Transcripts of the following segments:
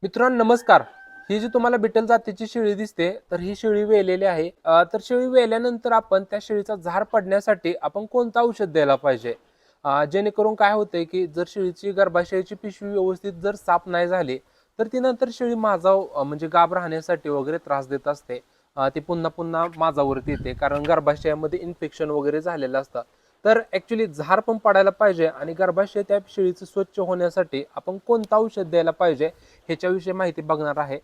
मित्रांनो नमस्कार. ही जी तुम्हाला बिटल जातीची शेळी दिसते तर ही शेळी वेलेली आहे. तर शेळी वेल्यानंतर आपण त्या शेळीचा झार पडण्यासाठी आपण कोणतं औषध द्यायला पाहिजे, जेणेकरून काय होतंय की जर शेळीची गर्भाशयाची पिशवी व्यवस्थित जर साफ नाही झाली तर ती नंतर शेळी म्हणजे गाभ राहण्यासाठी वगैरे त्रास देत असते. ती पुन्हा पुन्हा माझावरती येते कारण गर्भाशयामध्ये इन्फेक्शन वगैरे झालेलं असतं. तर ऍक्च्युली झार पण पडायला पाहिजे आणि गर्भाशय त्या शेळीचं स्वच्छ होण्यासाठी आपण कोणतं औषध द्यायला पाहिजे ह्याच्याविषयी माहिती बघणार आहे.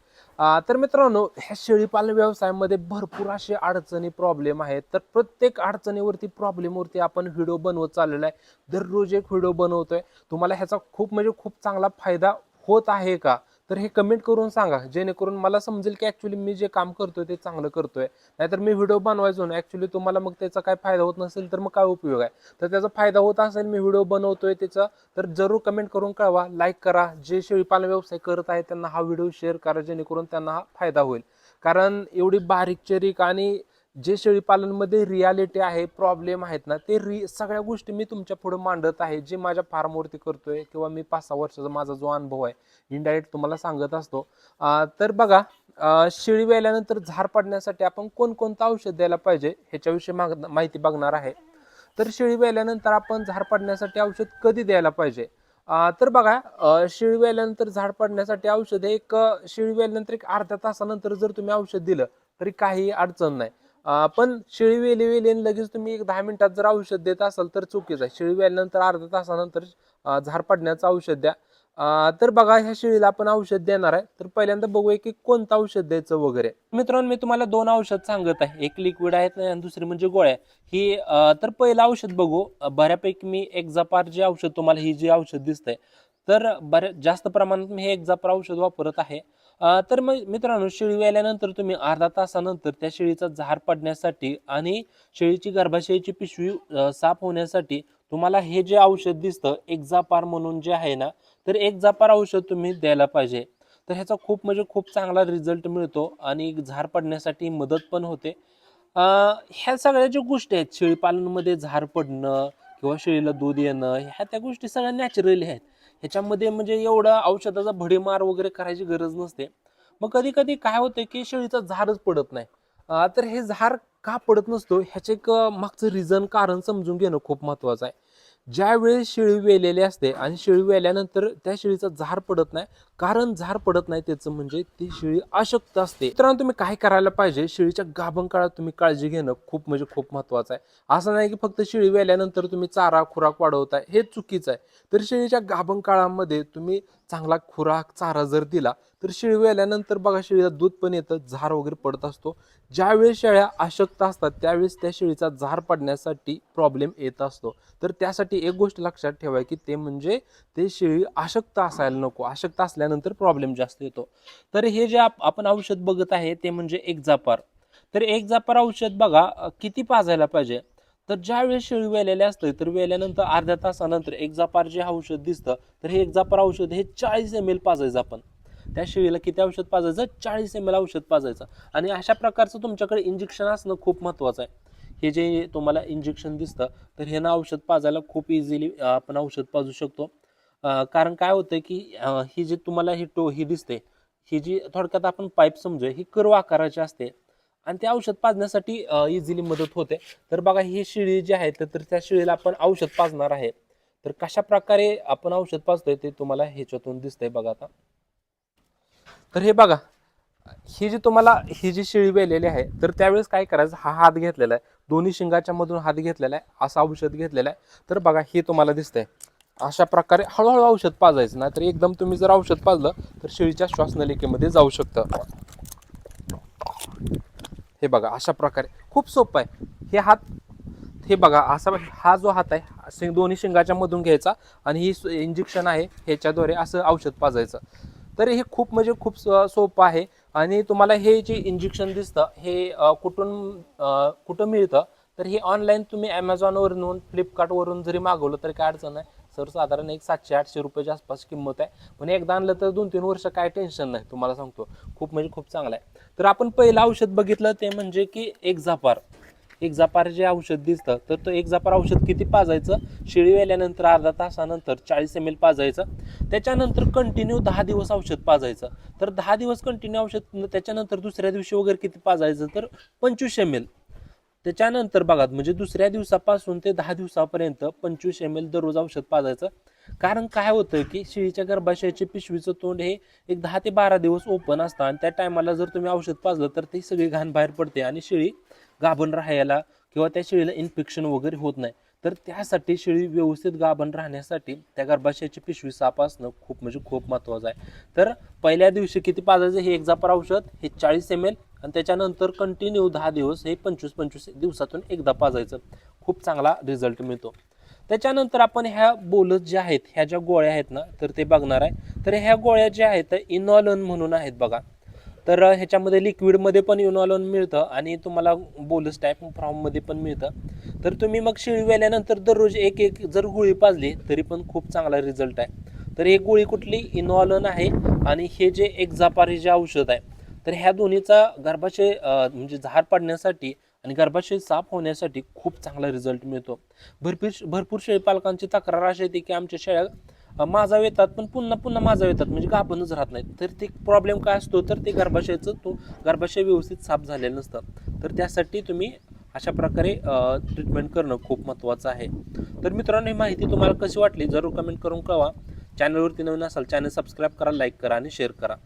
तर मित्रांनो, ह्या शेळीपालन व्यवसायामध्ये भरपूर असे अडचणी प्रॉब्लेम आहेत. तर प्रत्येक अडचणीवरती प्रॉब्लेमवरती आपण व्हिडिओ बनवत चाललेला आहे. दररोज एक व्हिडिओ बनवतोय. तुम्हाला ह्याचा खूप म्हणजे खूप चांगला फायदा होत आहे का, तर हे कमेंट करून सांगा, जेणेकरून मला समजेल की ऍक्च्युली मी जे काम करतोय ते चांगलं करतोय. नाहीतर मी व्हिडिओ बनवायचो ना, ऍक्च्युली तुम्हाला मग त्याचा काय फायदा होत नसेल तर मग काय उपयोग आहे. तर त्याचा फायदा होत असेल, मी व्हिडिओ बनवतोय त्याचा, तर जरूर कमेंट करून कळवा, लाईक करा. जे शेळीपालन व्यवसाय करत आहे त्यांना हा व्हिडिओ शेअर करा, जेणेकरून त्यांना हा फायदा होईल. कारण एवढी बारीक चरीक आणि जे शेळीपालनमध्ये रियालिटी आहे, प्रॉब्लेम आहेत ना, ते सगळ्या गोष्टी मी तुमच्या पुढे मांडत आहे, जे माझ्या फार्मवरती करतोय किंवा मी 5-6 वर्षाचा माझा जो अनुभव आहे इनडायरेक्ट तुम्हाला सांगत असतो. तर बघा, शेळी वेल्यानंतर झार पडण्यासाठी आपण कोणकोणतं औषध द्यायला पाहिजे ह्याच्याविषयी माहिती बघणार आहे. तर शेळी वेल्यानंतर आपण झाड पडण्यासाठी औषध कधी द्यायला पाहिजे. तर बघा, शेळी वेल्यानंतर झाड पडण्यासाठी औषध शेळी वेल्यानंतर एक अर्ध्या तासानंतर जर तुम्ही औषध दिलं तरी काही अडचण नाही. पण शेळी वेली वेली आणि लगेच तुम्ही एक 10 मिनिटात जर औषध देत असाल तर चुकीचं आहे. शेळी वेल्यानंतर अर्ध्या तासानंतर झाड पडण्याचं औषध द्या. तर बघा, ह्या शेळीला आपण औषध देणार आहे, तर पहिल्यांदा बघूया की कोणतं औषध द्यायचं वगैरे. मित्रांनो, मी तुम्हाला दोन औषध सांगत आहे, एक लिक्विड आहे आणि दुसरी म्हणजे गोळ्या. ही तर पहिलं औषध बघू. बऱ्यापैकी मी एक्झापार जे औषध तुम्हाला ही जे औषध दिसतंय, तर बऱ्याच जास्त प्रमाणात मी हे एक्झापार औषध वापरत आहे. तर मग मित्रांनो, शेळी व्याल्यानंतर तुम्ही अर्धा तासानंतर त्या शेळीचा झार पडण्यासाठी आणि शेळीची गर्भाशयाची पिशवी साफ होण्यासाठी तुम्हाला हे जे औषध दिसतं एक्झापार म्हणून जे आहे ना, तर एक्झापार औषध तुम्ही द्यायला पाहिजे. तर ह्याचा खूप म्हणजे खूप चांगला रिझल्ट मिळतो आणि झार पडण्यासाठी मदत पण होते. ह्या सगळ्या ज्या गोष्टी आहेत शेळीपालनमध्ये, झार पडणं किंवा शेळीला दूध येणं, ह्या त्या गोष्टी सगळ्या नॅचरली आहेत. ह्याच्यामध्ये म्हणजे एवढं औषधाचा भडीमार वगैरे करायची गरज नसते. मग कधी कधी काय होतं की शेळीचा झारच पडत नाही. तर हे झार का पडत नसतो ह्याचे एक मागचं रिझन, कारण समजून घेणं खूप महत्वाचं आहे. ज्या वेळेस शेळी वेलेली असते आणि शेळी वेल्यानंतर त्या शेळीचा झार पडत नाही, कारण झार पडत नाही त्याचं म्हणजे ती शेळी अशक्त असते. मित्रांनो, तुम्ही काय करायला पाहिजे, शेळीच्या गाभण काळात तुम्ही काळजी घेणं खूप म्हणजे खूप महत्वाचं आहे. असं नाही की फक्त शेळी वेल्यानंतर तुम्ही चारा खुराक वाढवताय, हे चुकीचं आहे. तर शेळीच्या गाभण काळामध्ये तुम्ही चांगला खुराक चारा जर दिला तर शेळी वेल्यानंतर बघा, शेळीला दूध पण येतं, झार वगैरे पडत असतो. ज्यावेळेस शेळ्या अशक्त असतात त्यावेळेस त्या शेळीचा झार पडण्यासाठी प्रॉब्लेम येत असतो. तर त्यासाठी एक गोष्ट लक्षात ठेवा की ते म्हणजे ते शेळी अशक्त असायला नको. अशक्त असल्यानंतर प्रॉब्लेम जास्त येतो. तर हे जे आपण औषध बघत आहे ते म्हणजे एक्झापार. तर एक्झापार औषध बघा, किती पाजायला पाहिजे. तर ज्या वेळेस शेळी वेलेले असते तर वेल्यानंतर अर्ध्या तासानंतर एक्झापार जे औषध दिसतं, तर हे एक्झापार औषध हे 40 ml पाजायचं आपण. त्या शेळीला किती औषध पाजायचं, 40 ml औषध पाजायचं. आणि अशा प्रकारचं तुमच्याकडे इंजेक्शन असणं खूप महत्वाचं आहे. हे जे तुम्हाला इंजेक्शन दिसतं, तर हे ना औषध पाजायला खूप इझिली आपण औषध पाजू शकतो. कारण काय होतं की ही जी तुम्हाला ही दिसते, ही जी थोडक्यात आपण पाईप समजूया, ही कर्व आकाराची असते आणि ते औषध पाजण्यासाठी इझिली मदत होते. तर बघा, ही शेळी जी आहे तर त्या शेळीला आपण औषध पाजणार आहे. तर कशा प्रकारे आपण औषध पाजतोय ते तुम्हाला ह्याच्यातून दिसतंय बघा आता. तर हे बघा, ही जी शेळी वेलेली आहे तर त्यावेळेस काय करायचं, हा हात घेतलेला आहे, दोन्ही शिंगाच्या मधून हात घेतलेला आहे, असं औषध घेतलेलं आहे. तर बघा, हे तुम्हाला दिसतंय. अशा प्रकारे हळूहळू औषध पाजायचं, नाही तर एकदम तुम्ही जर औषध पाजलं तर शेळीच्या श्वासनलिकेमध्ये जाऊ शकतं. हे बघा, अशा प्रकारे खूप सोपं आहे. हे हात, हे बघा, असा हा जो हात आहे दोन्ही शिंगाच्या मधून घ्यायचा आणि ही इंजेक्शन आहे ह्याच्याद्वारे असं औषध पाजायचं. तर हे खूप म्हणजे खूप सोपं आहे. आणि तुम्हाला हे जे इंजेक्शन दिसतं हे कुठं मिळतं, तर हे ऑनलाईन तुम्ही ॲमेझॉनवरून फ्लिपकार्टवरून जरी मागवलं तरी काय अडचण नाही. सर्वसाधारण एक 700-800 रुपयाच्या आसपास किंमत आहे. पण एकदा आणलं तर 2-3 वर्ष काय टेन्शन नाही, तुम्हाला सांगतो. खूप म्हणजे खूप चांगलं आहे. तर आपण पहिलं औषध बघितलं ते म्हणजे की एक्झापार. एक्झापार जे औषध दिसतं तर तो एक्झापार औषध किती पाजायचं, शेळी वेल्यानंतर अर्धा तासानंतर 40 ml पाजायचं. त्याच्यानंतर कंटिन्यू 10 दिवस औषध पाजायचं. तर 10 दिवस कंटिन्यू औषध, त्याच्यानंतर दुसऱ्या दिवशी वगैरे किती पाजायचं तर 25 ml. त्याच्यानंतर बघा म्हणजे दुसऱ्या दिवसापासून ते 10 दिवसापर्यंत 25 ml दररोज औषध पाजायचं. कारण काय होतं की शेळीच्या गर्भाशयाचे पिशवीचं तोंड हे एक 10 ते 12 दिवस ओपन असतं आणि त्या टायमाला जर तुम्ही औषध पाजलं तर ती सगळी घाण बाहेर पडते आणि शेळी गाभण राहायला किंवा त्या शेळीला इन्फेक्शन वगैरे होत नाही. तर त्यासाठी शेळी व्यवस्थित गाभण राहण्यासाठी त्या गर्भाशयाची पिशवी साफ असणं खूप म्हणजे खूप महत्त्वाचं आहे. तर पहिल्या दिवशी किती पाजायचं हे एक्झापार औषध हे 40 ml आणि त्याच्यानंतर कंटिन्यू 10 दिवस हे 25-25 दिवसातून एकदा पाजायचं. खूप चांगला रिझल्ट मिळतो. त्याच्यानंतर आपण ह्या बोलस ज्या आहेत ह्या ज्या गोळ्या आहेत ना तर ते बघणार आहे. तर ह्या गोळ्या ज्या आहेत इनॉलन म्हणून आहेत बघा. तर ह्याच्यामध्ये लिक्विडमध्ये पण इनॉलन मिळतं आणि तुम्हाला बोलस टाईप फॉर्ममध्ये पण मिळतं. तर तुम्ही मग शेळी वेल्यानंतर दररोज एक एक जर गोळी पाजली तरी पण खूप चांगला रिझल्ट आहे. तर एक गोळी कुठली इनॉलन आहे आणि हे जे एक्झापारी जे औषध आहे तर ह्या दोन्हीचा गर्भाशय म्हणजे झार पडण्यासाठी आणि गर्भाशय साफ होण्यासाठी खूप चांगला रिझल्ट मिळतो. भरपूर शेळीपालकांची तक्रार अशी येते की आमच्या शेळ्या माजाव येतात पण पुन्हा पुन्हा माजाव येतात म्हणजे गाभणच राहत नाहीत. तर ते प्रॉब्लेम काय असतो तर ते गर्भाशय व्यवस्थित साफ झालेलं नसतं. तर त्यासाठी तुम्ही अशा प्रकारे ट्रीटमेंट करणं खूप महत्त्वाचं आहे. तर मित्रांनो ही माहिती तुम्हाला कशी वाटली जरूर कमेंट करून कळवा. चॅनलवरती नवीन असाल चॅनल सबस्क्राईब करा, लाईक करा आणि शेअर करा.